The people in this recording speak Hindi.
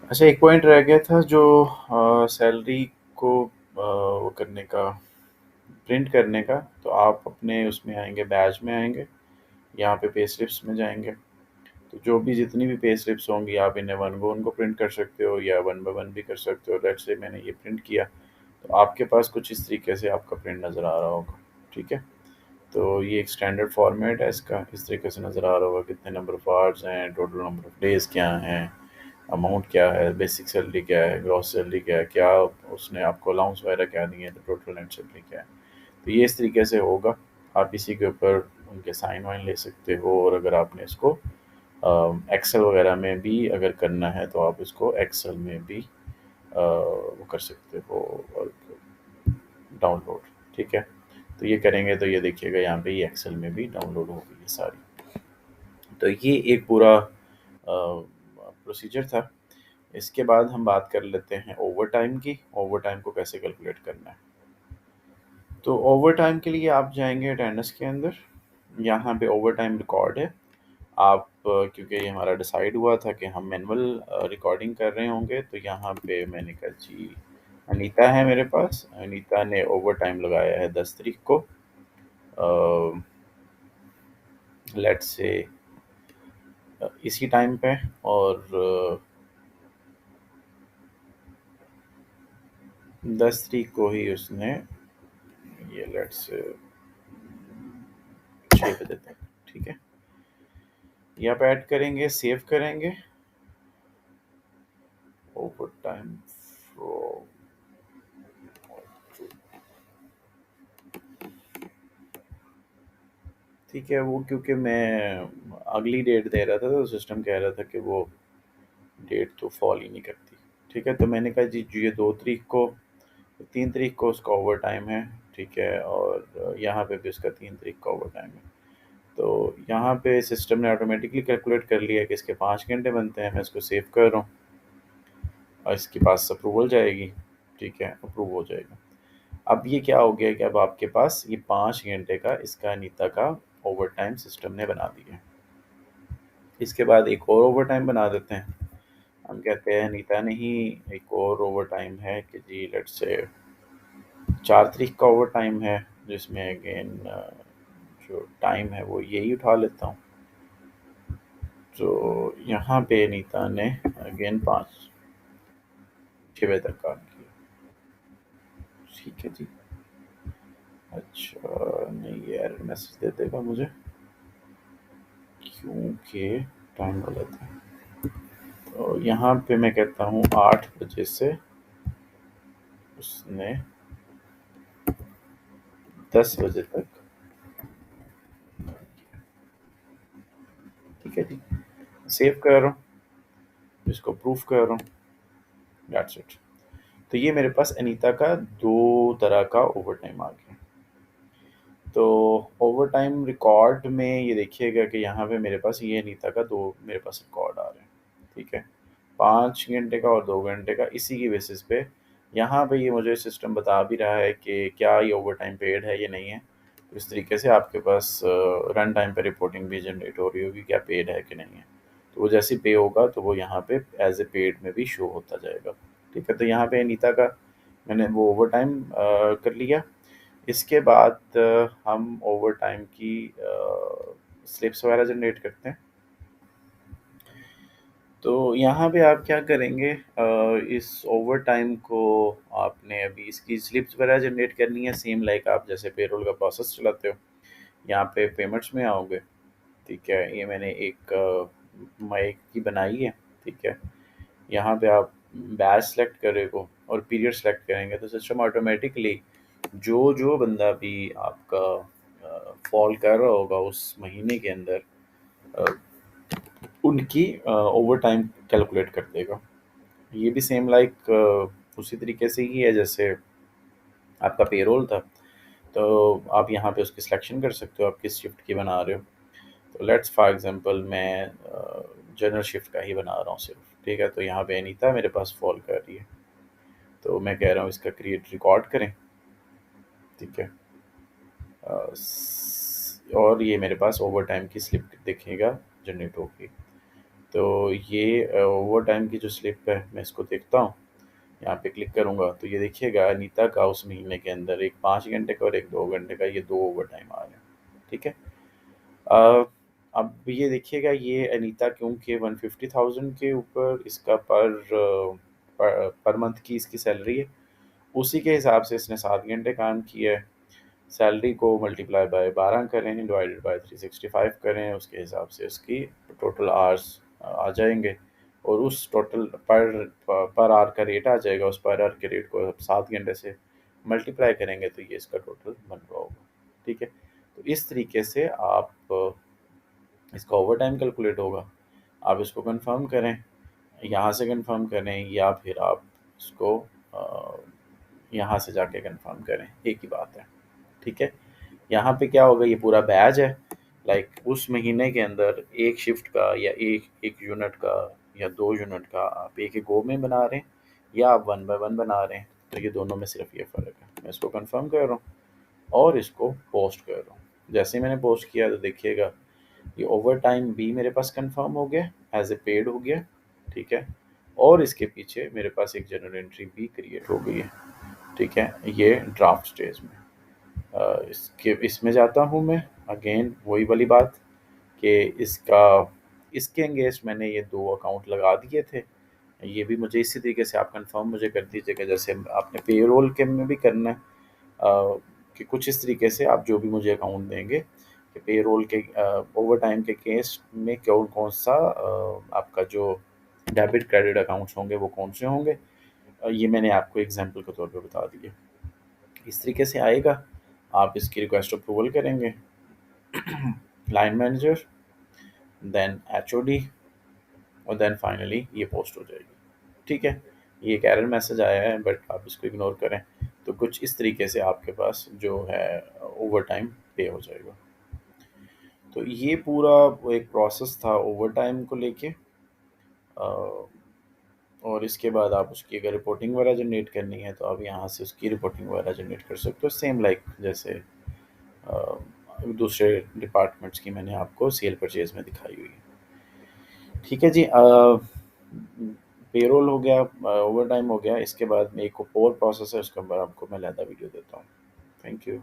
अच्छा, एक पॉइंट रह गया था जो सैलरी को वो करने का, प्रिंट करने का। तो आप अपने उसमें आएँगे, बैच में आएँगे, यहाँ पे पे स्लिप्स में जाएँगे। तो जो भी जितनी भी पे स्लिप्स होंगी आप इन्हें वन गो उनको प्रिंट कर सकते हो या वन बाय वन भी कर सकते हो। लेट्स से मैंने ये प्रिंट किया, तो आपके पास कुछ इस तरीके से आपका प्रिंट नज़र आ रहा होगा, ठीक है? तो ये एक स्टैंडर्ड फॉर्मेट है इसका, इस तरीके से नज़र आ रहा होगा, कितने नंबर ऑफ आवर्स हैं, टोटल नंबर ऑफ डेज़ क्या हैं, अमाउंट क्या है, बेसिक सैलरी क्या है, ग्रॉस सैलरी क्या है, क्या उसने आपको अलाउंस वगैरह क्या दिए हैं, तो टोटल नेट सैलरी क्या है। तो ये इस तरीके से होगा। आप इसी के ऊपर उनके साइन वाइन ले सकते हो, और अगर आपने इसको एक्सेल वगैरह में भी अगर करना है तो आप इसको एक्सेल में भी वो कर सकते हो डाउनलोड, ठीक है? तो ये करेंगे तो ये देखिएगा यहाँ पे ये एक्सेल में भी डाउनलोड हो गई है सारी। तो ये एक पूरा प्रोसीजर था। इसके बाद हम बात कर लेते हैं ओवरटाइम की। ओवरटाइम को कैसे कैलकुलेट करना है। तो ओवरटाइम के लिए आप जाएंगे अटेंडेंस के अंदर, यहाँ पे ओवरटाइम रिकॉर्ड है। आप क्योंकि ये हमारा डिसाइड हुआ था कि हम मैनुअल रिकॉर्डिंग कर रहे होंगे, तो यहाँ पे मैंने कहा जी, अनीता है मेरे पास, अनीता ने ओवरटाइम लगाया है 10 तारीख को, लेट्स से इसी टाइम पे। और 10 तारीख को ही उसने ये लेट्स 6 बजे तक, ठीक है? ये आप ऐड करेंगे, सेव करेंगे, ओवर टाइम फ्रॉम, ठीक है? वो क्योंकि मैं अगली डेट दे रहा था तो सिस्टम कह रहा था कि वो डेट तो फॉल ही नहीं करती, ठीक है? तो मैंने कहा जी ये 2 तारीख को, 3 तारीख को उसका ओवर टाइम है, ठीक है? और यहाँ पे भी उसका 3 तारीख का ओवर टाइम है। तो यहाँ पे सिस्टम ने ऑटोमेटिकली कैलकुलेट कर लिया कि इसके 5 घंटे बनते हैं। मैं इसको सेव कर रहा हूँ और इसके पास अप्रूवल जाएगी, ठीक है? अप्रूव हो जाएगा। अब ये क्या हो गया कि अब आपके पास ये 5 घंटे का इसका अनीता का ओवर टाइम सिस्टम ने बना दिया है। इसके बाद एक और ओवर टाइम बना देते हैं। हम कहते हैं अनीता ने ही एक और ओवर टाइम है कि जी लेट्स से 4 तारीख का ओवर टाइम है, जिसमें अगेन जो टाइम है वो यही उठा लेता हूँ। तो यहाँ पे अनीता ने अगेन 5-6 बजे तक काम किया, ठीक है जी। अच्छा नहीं, ये एरर मैसेज दे देगा मुझे क्योंकि टाइम गलत है। तो यहाँ पे मैं कहता हूँ 8 बजे से उसने 10 बजे तक, ठीक है जी। सेव कर रहा हूँ, इसको प्रूफ कर रहा हूँ, दैट्स इट। तो ये मेरे पास अनीता का 2 तरह का ओवर टाइम आ गया। तो ओवर टाइम रिकॉर्ड में ये देखिएगा कि यहाँ पे मेरे पास ये अनीता का 2 मेरे पास रिकॉर्ड आ रहे हैं, ठीक है? 5 घंटे का और 2 घंटे का। इसी की बेसिस पे यहाँ पे ये मुझे सिस्टम बता भी रहा है कि क्या ये ओवर टाइम पेड है या नहीं है। तो इस तरीके से आपके पास रन टाइम पे रिपोर्टिंग भी जनरेट हो रही होगी, क्या पेड है कि नहीं है। तो वो जैसे पे होगा तो वो यहाँ पे एज ए पेड में भी शो होता जाएगा, ठीक है? तो यहाँ पे अनीता का मैंने वो ओवर टाइम कर लिया। इसके बाद हम ओवर टाइम की स्लिप्स वगैरह जनरेट करते हैं। तो यहाँ पे आप क्या करेंगे, इस ओवर टाइम को आपने अभी इसकी स्लिप्स वगैरह जनरेट करनी है, सेम लाइक आप जैसे पेरोल का प्रोसेस चलाते हो। यहाँ पे पेमेंट्स में आओगे, ठीक है? ये मैंने एक मई की बनाई है, ठीक है? यहाँ पे आप बैच सेलेक्ट करेंगे और पीरियड सेलेक्ट करेंगे तो सिस्टम ऑटोमेटिकली जो जो बंदा भी आपका फॉल कर रहा होगा उस महीने के अंदर अ, उनकी ओवर टाइम कैलकुलेट कर देगा। ये भी सेम लाइक उसी तरीके से ही है जैसे आपका पेरोल था। तो आप यहाँ पे उसकी सिलेक्शन कर सकते हो, आप किस शिफ्ट की बना रहे हो। तो लेट्स फॉर एग्जांपल मैं जनरल शिफ्ट का ही बना रहा हूँ सिर्फ, ठीक है? तो यहाँ पे अनीता मेरे पास फॉल कर रही है, तो मैं कह रहा हूँ इसका क्रिएट रिकॉर्ड करें, ठीक है? और ये मेरे पास ओवर टाइम की स्लिप दिखेगा, जनरेट होगी। तो ये ओवर टाइम की जो स्लिप है मैं इसको देखता हूँ, यहाँ पे क्लिक करूँगा तो ये देखिएगा अनीता का उस महीने के अंदर एक 5 घंटे का और एक 2 घंटे का, ये 2 ओवर टाइम आ रहे हैं। ठीक है। अ, अब ये देखिएगा ये अनीता क्योंकि 150,000 के ऊपर इसका पर मंथ की इसकी सैलरी है, उसी के हिसाब से इसने 7 घंटे काम किया है। सैलरी को मल्टीप्लाई बाय 12 करें, डिवाइडेड बाय 365 करें, उसके हिसाब से उसकी टोटल आवर्स आ जाएँगे और उस टोटल पर आवर का रेट आ जाएगा। उस पर आवर के रेट को आप 7 घंटे से मल्टीप्लाई करेंगे तो ये इसका टोटल बन रहा होगा। ठीक है? तो इस तरीके से आप इसका ओवरटाइम कैलकुलेट होगा। आप इसको कन्फर्म करें, यहाँ से कन्फर्म करें या फिर आप इसको अ, यहाँ से जाके कन्फर्म करें, एक ही बात है। ठीक है? यहाँ पे क्या होगा, ये पूरा बैच है, लाइक उस महीने के अंदर एक शिफ्ट का या एक एक यूनिट का या 2 यूनिट का आप एक एक गो में बना रहे हैं या आप 1 बाय 1 बना रहे हैं, तो ये दोनों में सिर्फ ये फ़र्क है। मैं इसको कंफर्म कर रहा हूँ और इसको पोस्ट कर रहा हूँ। जैसे ही मैंने पोस्ट किया तो देखिएगा ये ओवरटाइम भी मेरे पास कंफर्म हो गया, एज ए पेड हो गया। ठीक है? और इसके पीछे मेरे पास एक जर्नल एंट्री भी क्रिएट हो गई है। ठीक है? ये ड्राफ्ट स्टेज में। इसके इसमें जाता हूँ मैं, अगेन वही वाली बात कि इसके अगेंस्ट मैंने ये 2 अकाउंट लगा दिए थे। ये भी मुझे इसी तरीके से आप कंफर्म मुझे कर दीजिएगा जैसे आपने पेरोल के में भी करना है, कि कुछ इस तरीके से आप जो भी मुझे अकाउंट देंगे कि पेरोल के ओवरटाइम के केस में कौन सा आपका जो डेबिट क्रेडिट अकाउंट्स होंगे वो कौन से होंगे। ये मैंने आपको एग्जांपल के तौर पे बता दिए। इस तरीके से आएगा, आप इसकी रिक्वेस्ट अप्रूवल करेंगे, लाइन मैनेजर, देन एचओडी और देन फाइनली ये पोस्ट हो जाएगी। ठीक है? ये एक एरर मैसेज आया है बट आप इसको इग्नोर करें। तो कुछ इस तरीके से आपके पास जो है ओवर टाइम पे हो जाएगा। तो ये पूरा वो एक प्रोसेस था ओवर टाइम को लेके। अ, और इसके बाद आप उसकी अगर रिपोर्टिंग वगैरह जनरेट करनी है तो आप यहाँ से उसकी रिपोर्टिंग वगैरह जनरेट कर सकते हो, सेम लाइक जैसे अ, दूसरे डिपार्टमेंट्स की मैंने आपको सेल परचेज में दिखाई हुई है। ठीक है जी। पेरोल हो गया, ओवर टाइम हो गया, इसके बाद में एक और प्रोसेस है, उसके बाद आपको मैं अलहदा वीडियो देता हूँ। Thank you.